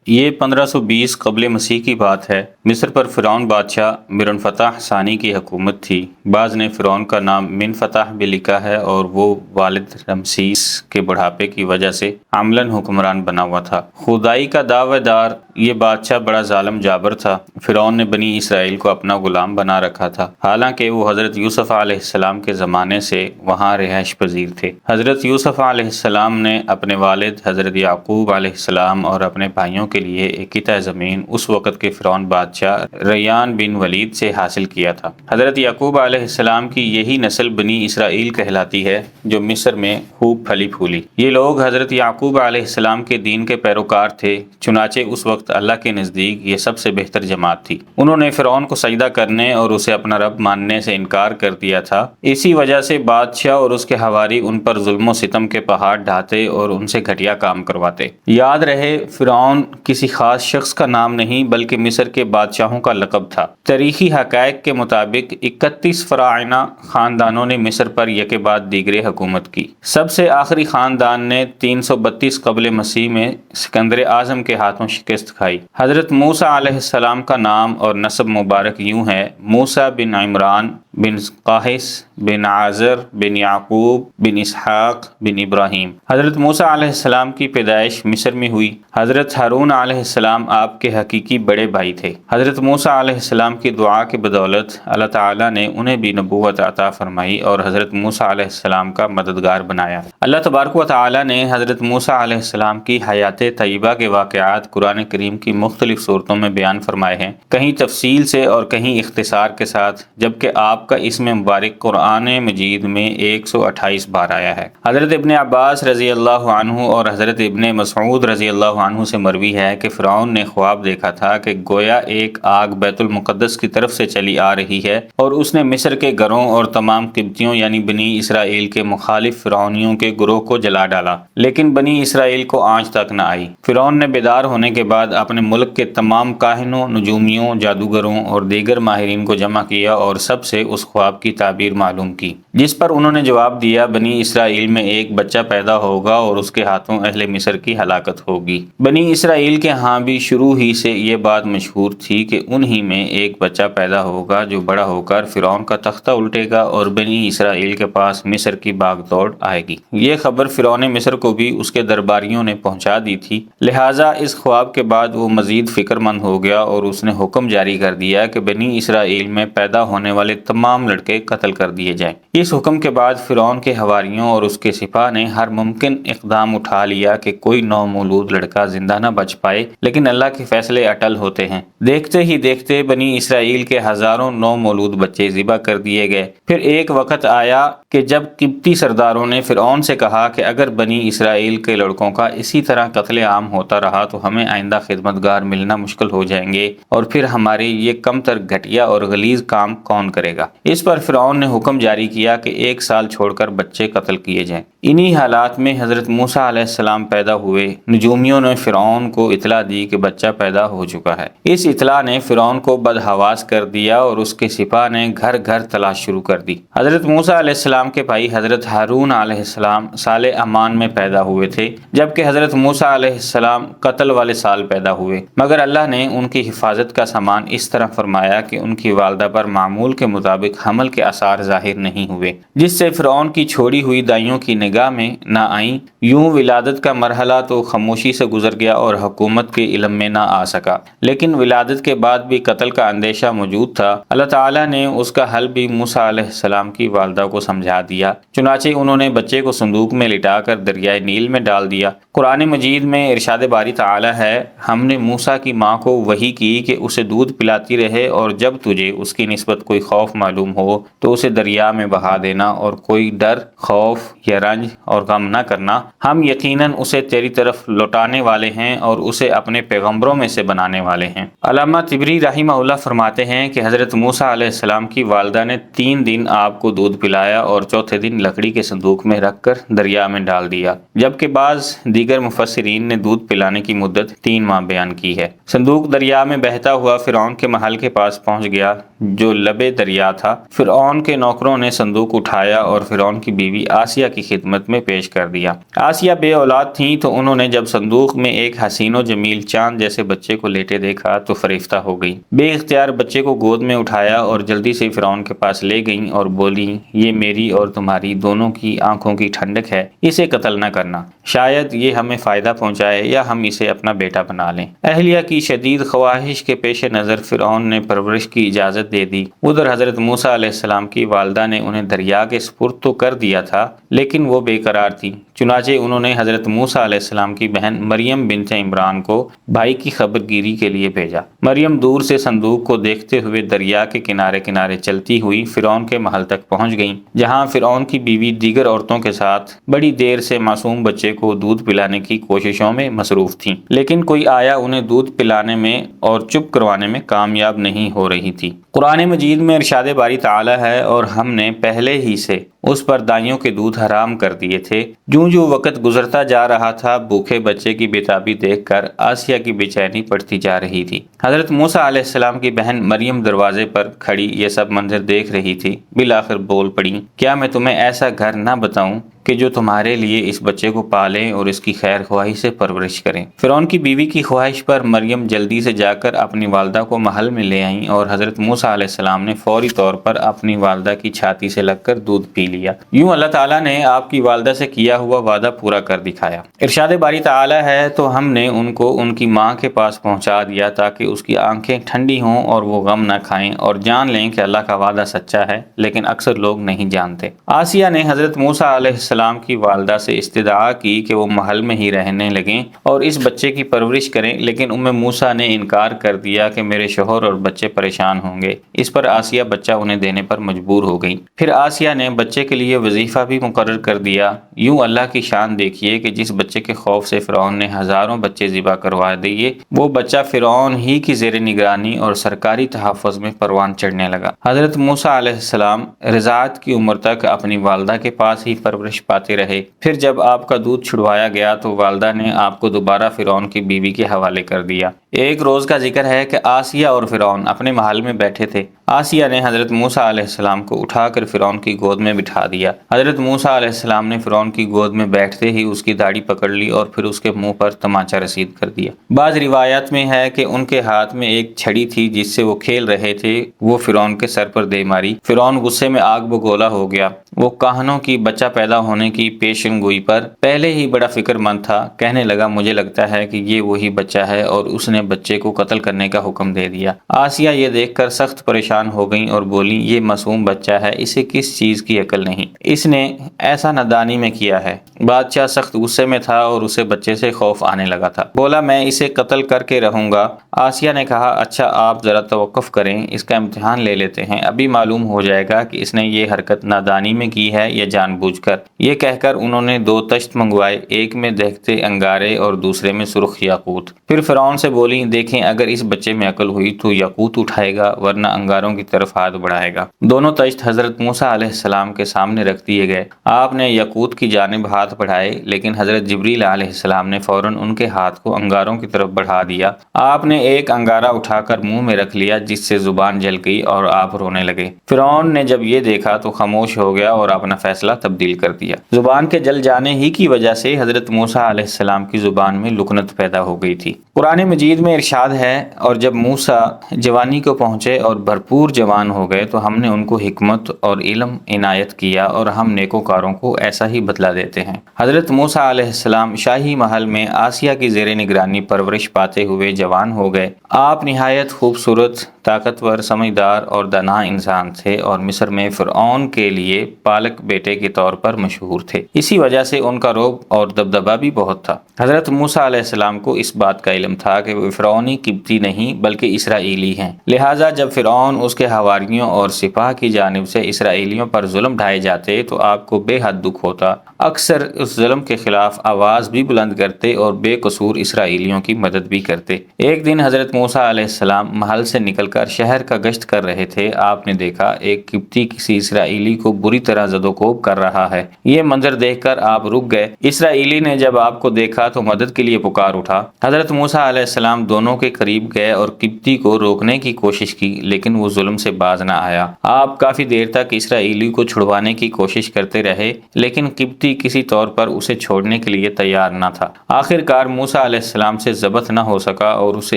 یہ 1520 قبل مسیح کی بات ہے۔ مصر پر فرعون بادشاہ منفتح ثانی کی حکومت تھی۔ بعض نے فرعون کا نام منفتح بھی لکھا ہے اور وہ والد رمسیس کے بڑھاپے کی وجہ سے عملاً حکمران بنا ہوا تھا۔ خدائی کا دعوے دار یہ بادشاہ بڑا ظالم جابر تھا۔ فرعون نے بنی اسرائیل کو اپنا غلام بنا رکھا تھا، حالانکہ وہ حضرت یوسف علیہ السلام کے زمانے سے وہاں رہائش پذیر تھے۔ حضرت یوسف علیہ السلام نے اپنے والد حضرت یعقوب علیہ السلام اور اپنے بھائیوں کے لیے ایک قطعہ زمین اس وقت کے فرعون بادشاہ ریان بن ولید سے حاصل کیا تھا۔ حضرت یعقوب علیہ السلام کی یہی نسل بنی اسرائیل کہلاتی ہے جو مصر میں خوب پھلی پھولی۔ یہ لوگ حضرت یعقوب علیہ السلام کے دین کے پیروکار تھے، چنانچہ اس وقت اللہ کے نزدیک یہ سب سے بہتر جماعت تھی۔ انہوں نے فرعون کو سجدہ کرنے اور اسے اپنا رب ماننے سے انکار کر دیا تھا۔ اسی وجہ سے بادشاہ اور اس کے حواری ان پر ظلم و ستم کے پہاڑ ڈھاتے اور ان سے گھٹیا کام کرواتے۔ یاد رہے، فرعون کسی خاص شخص کا نام نہیں بلکہ مصر کے بادشاہوں کا لقب تھا۔ تاریخی حقائق کے مطابق 31 فراعنہ خاندانوں نے مصر پر یکے بعد دیگرے حکومت کی۔ سب سے آخری خاندان نے 332 قبل مسیح میں سکندر اعظم کے ہاتھوں شکست کھائی۔ حضرت موسیٰ علیہ السلام کا نام اور نسب مبارک یوں ہے: موسیٰ بن عمران بن قاہس بن عازر بن یعقوب بن اسحاق بن ابراہیم۔ حضرت موسیٰ علیہ السلام کی پیدائش مصر میں ہوئی۔ حضرت ہارون علیہ السلام آپ کے حقیقی بڑے بھائی تھے۔ حضرت موسیٰ علیہ السلام کی دعا کی بدولت اللہ تعالیٰ نے انہیں بھی نبوت عطا فرمائی اور حضرت موسیٰ علیہ السلام کا مددگار بنایا۔ اللہ تبارک و تعالیٰ نے حضرت موسیٰ علیہ السلام کی حیات طیبہ کے واقعات قرآن کریم کی مختلف صورتوں میں بیان فرمائے ہیں، کہیں تفصیل سے اور کہیں اختصار کے ساتھ، جبکہ آپ کا اسم مبارک قرآن مجید میں 128 بار آیا ہے۔ حضرت ابن عباس رضی اللہ عنہ اور حضرت ابن مسعود رضی اللہ عنہ سے مروی ہے کہ فرعون نے خواب دیکھا تھا کہ گویا ایک آگ بیت المقدس کی طرف سے چلی آ رہی ہے اور اس نے مصر کے گھروں اور تمام قبطیوں یعنی بنی اسرائیل کے مخالف فرعونیوں کے گروہ کو جلا ڈالا، لیکن بنی اسرائیل کو آنچ تک نہ آئی۔ فرعون نے بیدار ہونے کے بعد اپنے ملک کے تمام کاہنوں، نجومیوں، جادوگروں اور دیگر ماہرین کو جمع کیا اور سب سے اس خواب کی تعبیر معلوم کی، جس پر انہوں نے جواب دیا: بنی اسرائیل میں ایک بچہ پیدا ہوگا اور اس کے ہاتھوں اہل مصر کی ہلاکت ہوگی۔ بنی اسرائیل کے ہاں بھی شروع ہی سے یہ بات مشہور تھی کہ انہی میں ایک بچہ پیدا ہوگا جو بڑا ہو کر فرعون کا تختہ الٹے گا اور بنی اسرائیل کے پاس مصر کی باغ دوڑ آئے گی۔ یہ خبر فرعون مصر کو بھی اس کے درباریوں نے پہنچا دی تھی، لہٰذا اس خواب کے بعد وہ مزید فکر مند ہو گیا اور اس نے حکم جاری کر دیا کہ بنی اسرائیل میں پیدا ہونے والے تمام لڑکے قتل کر دیے جائیں۔ اس حکم کے بعد فرعون کے حواریوں اور اس کے سپاہ نے ہر ممکن اقدام اٹھا لیا کہ کوئی نومولود لڑکا زندہ نہ بچ پائے، لیکن اللہ کے فیصلے اٹل ہوتے ہیں۔ دیکھتے ہی دیکھتے بنی اسرائیل کے ہزاروں نومولود بچے ذبح کر دیے گئے۔ پھر ایک وقت آیا کہ جب قبطی سرداروں نے فرعون سے کہا کہ اگر بنی اسرائیل کے لڑکوں کا اسی طرح قتل عام ہوتا رہا تو ہمیں آئندہ خدمتگار ملنا مشکل ہو جائیں گے اور پھر ہمارے یہ کم تر گھٹیا اور غلیظ کام کون کرے گا۔ اس پر فرعون نے حکم جاری کیا کہ 1 سال چھوڑ کر بچے قتل کیے جائیں۔ انہی حالات میں حضرت موسیٰ علیہ السلام پیدا ہوئے۔ نجومیوں نے فرعون کو اطلاع دی کہ بچہ پیدا ہو چکا ہے۔ اس اطلاع نے فرعون کو بدحواس کر دیا اور اس کے سپاہ نے گھر گھر تلاش شروع کر دی۔ حضرت موسیٰ علیہ السلام کے بھائی حضرت ہارون علیہ السلام سال امان میں پیدا ہوئے تھے، جبکہ حضرت موسیٰ علیہ السلام قتل والے سال پیدا ہوئے، مگر اللہ نے ان کی حفاظت کا سامان اس طرح فرمایا کہ ان کی والدہ پر معمول کے مطابق حمل کے آثار ظاہر نہیں ہوئے، جس سے فرعون کی چھوڑی ہوئی دائیوں کی نگاہ میں نہ آئیں۔ یوں ولادت کا مرحلہ تو خاموشی سے گزر گیا اور حکومت کے علم میں نہ آ سکا، لیکن ولادت کے بعد بھی قتل کا اندیشہ موجود تھا۔ اللہ تعالیٰ نے اس کا حل بھی موسیٰ علیہ السلام کی والدہ کو سمجھا دیا، چنانچہ انہوں نے بچے کو صندوق میں لٹا کر دریائے نیل میں ڈال دیا۔ قرآن مجید میں ارشاد باری تعالیٰ ہے: ہم نے موسیٰ کی ماں کو وحی کی کہ اسے دودھ پلاتی رہے اور جب تجھے اس کی نسبت کوئی خوف معلوم ہو تو اسے دریا میں بہا دینا اور کوئی ڈر، خوف یا رنج اور غم نہ کرنا، ہم یقیناً اسے تیری طرف لوٹانے والے ہیں اور اسے اپنے پیغمبروں میں سے بنانے والے ہیں۔ علامہ طبری رحمہ اللہ فرماتے ہیں کہ حضرت موسیٰ علیہ السلام کی والدہ نے 3 دن آپ کو دودھ پلایا اور چوتھے دن لکڑی کے صندوق میں رکھ کر دریا میں ڈال دیا، جبکہ بعض دیگر مفسرین نے دودھ پلانے کی مدت 3 ماہ وہاں بیان کی ہے۔ صندوق دریا میں بہتا ہوا فرعون کے محل کے پاس پہنچ گیا جو لبے دریا تھا۔ فرعون کے نوکروں نے صندوق اٹھایا اور فرعون کی بیوی آسیہ کی خدمت میں پیش کر دیا۔ آسیہ بے اولاد تھیں تو انہوں نے جب صندوق میں ایک حسین و جمیل چاند جیسے بچے کو لیٹے دیکھا تو فریفتہ ہو گئی۔ بے اختیار بچے کو گود میں اٹھایا اور جلدی سے فرعون کے پاس لے گئیں اور بولی، یہ میری اور تمہاری دونوں کی آنکھوں کی ٹھنڈک ہے، اسے قتل نہ کرنا، شاید یہ ہمیں فائدہ پہنچائے یا ہم اسے اپنا بیٹا بنا لیں۔ اہلیہ کی شدید خواہش کے پیش نظر فرعون نے پرورش کی اجازت دے دی۔ ادھر حضرت موسیٰ علیہ السلام کی والدہ نے انہیں دریا کے سپرد تو کر دیا تھا لیکن وہ بے قرار تھی، چنانچہ انہوں نے حضرت موسیٰ علیہ السلام کی بہن مریم بنت عمران کو بھائی کی خبر گیری کے لیے بھیجا۔ مریم دور سے صندوق کو دیکھتے ہوئے دریا کے کنارے کنارے چلتی ہوئی فرعون کے محل تک پہنچ گئیں، جہاں فرعون کی بیوی دیگر عورتوں کے ساتھ بڑی دیر سے معصوم بچے کو دودھ پلانے کی کوششوں میں مصروف تھیں، لیکن کوئی آیا انہیں دودھ پلانے میں اور چپ کروانے میں کامیاب نہیں ہو رہی تھی۔ قرآن مجید میں ارشاد باری تعالی ہے، اور ہم نے پہلے ہی سے اس پر دائیوں کے دودھ حرام کر دیے تھے۔ جوں جوں وقت گزرتا جا رہا تھا، بھوکے بچے کی بےتابی دیکھ کر آسیہ کی بے چینی بڑھتی جا رہی تھی۔ حضرت موسیٰ علیہ السلام کی بہن مریم دروازے پر کھڑی یہ سب منظر دیکھ رہی تھی، بالآخر بول پڑی، کیا میں تمہیں ایسا گھر نہ بتاؤں کہ جو تمہارے لیے اس بچے کو پالیں اور اس کی خیر خواہی سے پرورش کریں۔ فرعون کی بیوی کی خواہش پر مریم جلدی سے جا کر اپنی والدہ کو محل میں لے آئیں اور حضرت موسیٰ علیہ السلام نے فوری طور پر اپنی والدہ کی چھاتی سے لگ کر دودھ پی لیا۔ یوں اللہ تعالیٰ نے آپ کی والدہ سے کیا ہوا وعدہ پورا کر دکھایا۔ ارشاد باری تعالیٰ ہے، تو ہم نے ان کو ان کی ماں کے پاس پہنچا دیا تاکہ اس کی آنکھیں ٹھنڈی ہوں اور وہ غم نہ کھائیں اور جان لیں کہ اللہ کا وعدہ سچا ہے، لیکن اکثر لوگ نہیں جانتے۔ آسیہ نے حضرت موسیٰ علیہ السلام کی والدہ سے استدعا کی کہ وہ محل میں ہی رہنے لگیں اور اس بچے کی پرورش کریں، لیکن ام موسیٰ نے انکار کر دیا کہ میرے شوہر اور بچے پریشان ہوں گے۔ اس پر آسیہ بچہ انہیں دینے پر مجبور ہو گئی۔ پھر آسیہ نے بچے کے لیے وظیفہ بھی مقرر کر دیا۔ یوں اللہ کی شان دیکھیے کہ جس بچے کے خوف سے فرعون نے ہزاروں بچے ذبح کروا دیے، وہ بچہ فرعون ہی کی زیر نگرانی اور سرکاری تحفظ میں پروان چڑھنے لگا۔ حضرت موسیٰ علیہ السلام رضاعت کی عمر تک اپنی والدہ کے پاس ہی پرورش پاتے رہے۔ پھر جب آپ کا دودھ چھڑوایا گیا تو والدہ نے آپ کو دوبارہ فرعون کی بیوی کے حوالے کر دیا۔ ایک روز کا ذکر ہے کہ آسیہ اور فرعون اپنے محل میں بیٹھے تھے۔ آسیہ نے حضرت موسیٰ علیہ السلام کو اٹھا کر فرعون کی گود میں بٹھا دیا۔ حضرت موسیٰ علیہ السلام نے فرعون کی گود میں بیٹھتے ہی اس کی داڑھی پکڑ لی اور پھر اس کے منہ پر تمانچہ رسید کر دیا۔ بعض روایات میں ہے کہ ان کے ہاتھ میں ایک چھڑی تھی جس سے وہ کھیل رہے تھے، وہ فرعون کے سر پر دے ماری۔ فرعون غصے میں آگ بگولا ہو گیا۔ وہ کاہنوں کی بچہ پیدا ہونے کی پیشن گوئی پر پہلے ہی بڑا فکر مند تھا۔ کہنے لگا، مجھے لگتا ہے کہ یہ وہی بچہ ہے، اور اس نے بچے کو قتل کرنے کا حکم دے دیا۔ آسیہ یہ دیکھ کر سخت پریشان ہو گئیں اور بولی، یہ معصوم بچہ ہے، اسے کس چیز کی عقل نہیں، اس نے ایسا نادانی میں کیا ہے۔ بادشاہ سخت غصے میں تھا اور اسے بچے سے خوف آنے لگا تھا۔ بولا، میں اسے قتل کر کے رہوں گا۔ آسیہ نے کہا، اچھا آپ ذرا توقف کریں، اس کا امتحان لے لیتے ہیں، ابھی معلوم ہو جائے گا کہ اس نے یہ حرکت نادانی میں کی ہے یا جان بوجھ کر۔ یہ کہہ کر انہوں نے 2 تشت منگوائے، ایک میں دہتے انگارے اور دوسرے میں سرخ یاقوت۔ پھر فرعون سے بولی، دیکھیں اگر اس بچے میں عقل ہوئی تو یاقوت اٹھائے گا ورنہ انگاروں کی طرف ہاتھ بڑھائے گا۔ دونوں تشت حضرت موسیٰ علیہ السلام کے سامنے رکھ دیے گئے۔ آپ نے یاقوت کی جانب ہاتھ بڑھائے، لیکن حضرت جبریل علیہ السلام نے فوراً ان کے ہاتھ کو انگاروں کی طرف بڑھا دیا۔ آپ نے ایک انگارہ اٹھا کر منہ میں رکھ لیا جس سے زبان جل گئی اور آپ رونے لگے۔ فرعون نے جب یہ دیکھا تو خاموش ہو گیا اور اپنا فیصلہ تبدیل کر دیا۔ زبان کے جل جانے ہی کی وجہ سے حضرت موسیٰ علیہ السلام کی زبان میں لکنت پیدا ہو گئی تھی۔ قرآن مجید میں ارشاد ہے، اور جب موسیٰ جوانی کو پہنچے اور بھرپور جوان ہو گئے تو ہم نے ان کو حکمت اور علم عنایت کیا، اور ہم نیکوکاروں کو ایسا ہی بدلہ دیتے ہیں۔ حضرت موسیٰ علیہ السلام شاہی محل میں آسیہ کی زیر نگرانی پرورش پاتے ہوئے جوان ہو گئے۔ آپ نہایت خوبصورت، طاقتور، سمجھدار اور دانا انسان تھے اور مصر میں فرعون کے لیے پالک بیٹے کے طور پر مشہور تھے۔ اسی وجہ سے ان کا رعب اور دبدبہ بھی بہت تھا۔ حضرت موسیٰ علیہ السلام کو اس بات کا علم تھا کہ وہ فرعونی قبطی نہیں بلکہ اسرائیلی ہیں، لہٰذا جب فرعون، اس کے حواریوں اور سپاہ کی جانب سے اسرائیلیوں پر ظلم ڈھائے جاتے تو آپ کو بے حد دکھ ہوتا۔ اکثر اس ظلم کے خلاف آواز بھی بلند کرتے اور بے قصور اسرائیلیوں کی مدد بھی کرتے۔ ایک دن حضرت موسیٰ علیہ السلام محل سے نکل کر شہر کا گشت کر رہے تھے، آپ نے دیکھا ایک قبطی کسی اسرائیلی کو بری طرح زد و کوب کر رہا ہے۔ یہ منظر دیکھ کر آپ رک گئے۔ اسرائیلی نے جب آپ کو دیکھا تو مدد کے لیے پکار اٹھا۔ حضرت موسیٰ علیہ السلام دونوں کے قریب گئے اور قبطی کو روکنے کی کوشش کی، لیکن وہ ظلم سے باز نہ آیا۔ آپ کافی دیر تک اسرائیلی کو چھڑوانے کی کوشش کرتے رہے، لیکن قبطی کسی طور پر اسے چھوڑنے کے لیے تیار نہ تھا۔ آخر کار موسیٰ علیہ السلام سے ضبط نہ ہو سکا اور اسے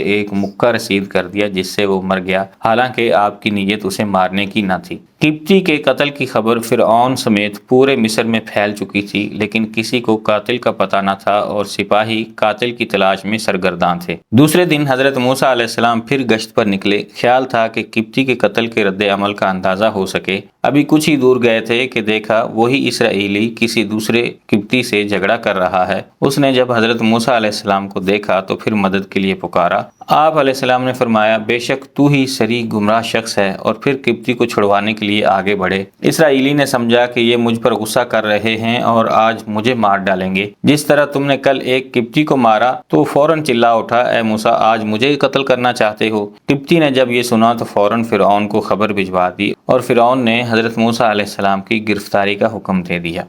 ایک مکہ رسید کر دیا جس سے وہ مر گیا، حالانکہ آپ کی نیت اسے مارنے کی نہ تھی۔ قبطی کے قتل کی خبر فرعون سمیت پورے مصر میں پھیل چکی تھی، لیکن کسی کو قاتل کا پتہ نہ تھا اور سپاہی قاتل کی تلاش میں سرگرداں تھے۔ دوسرے دن حضرت موسیٰ علیہ السلام پھر گشت پر نکلے۔ خیال تھا کہ قبطی کے قتل کے رد عمل کا اندازہ ہو سکے۔ ابھی کچھ ہی دور گئے تھے کہ دیکھا وہی اسرائیلی کسی دوسرے قبطی سے جھگڑا کر رہا ہے۔ اس نے جب حضرت موسیٰ علیہ السلام کو دیکھا تو پھر مدد کے لیے پکارا۔ آپ علیہ السلام نے فرمایا، بے شک تو ہی سری گمراہ شخص ہے، اور پھر قبطی کو چھڑوانے کے لیے آگے بڑھے۔ اسرائیلی نے سمجھا کہ یہ مجھ پر غصہ کر رہے ہیں اور آج مجھے مار ڈالیں گے، جس طرح تم نے کل ایک قبطی کو مارا۔ تو فوراً چلا اٹھا، اے موسیٰ، آج مجھے قتل کرنا چاہتے ہو؟ قبطی نے جب یہ سنا تو فوراً فرعون کو خبر بھجوا دی، اور فرعون نے حضرت موسیٰ علیہ السلام کی گرفتاری کا حکم دے دیا۔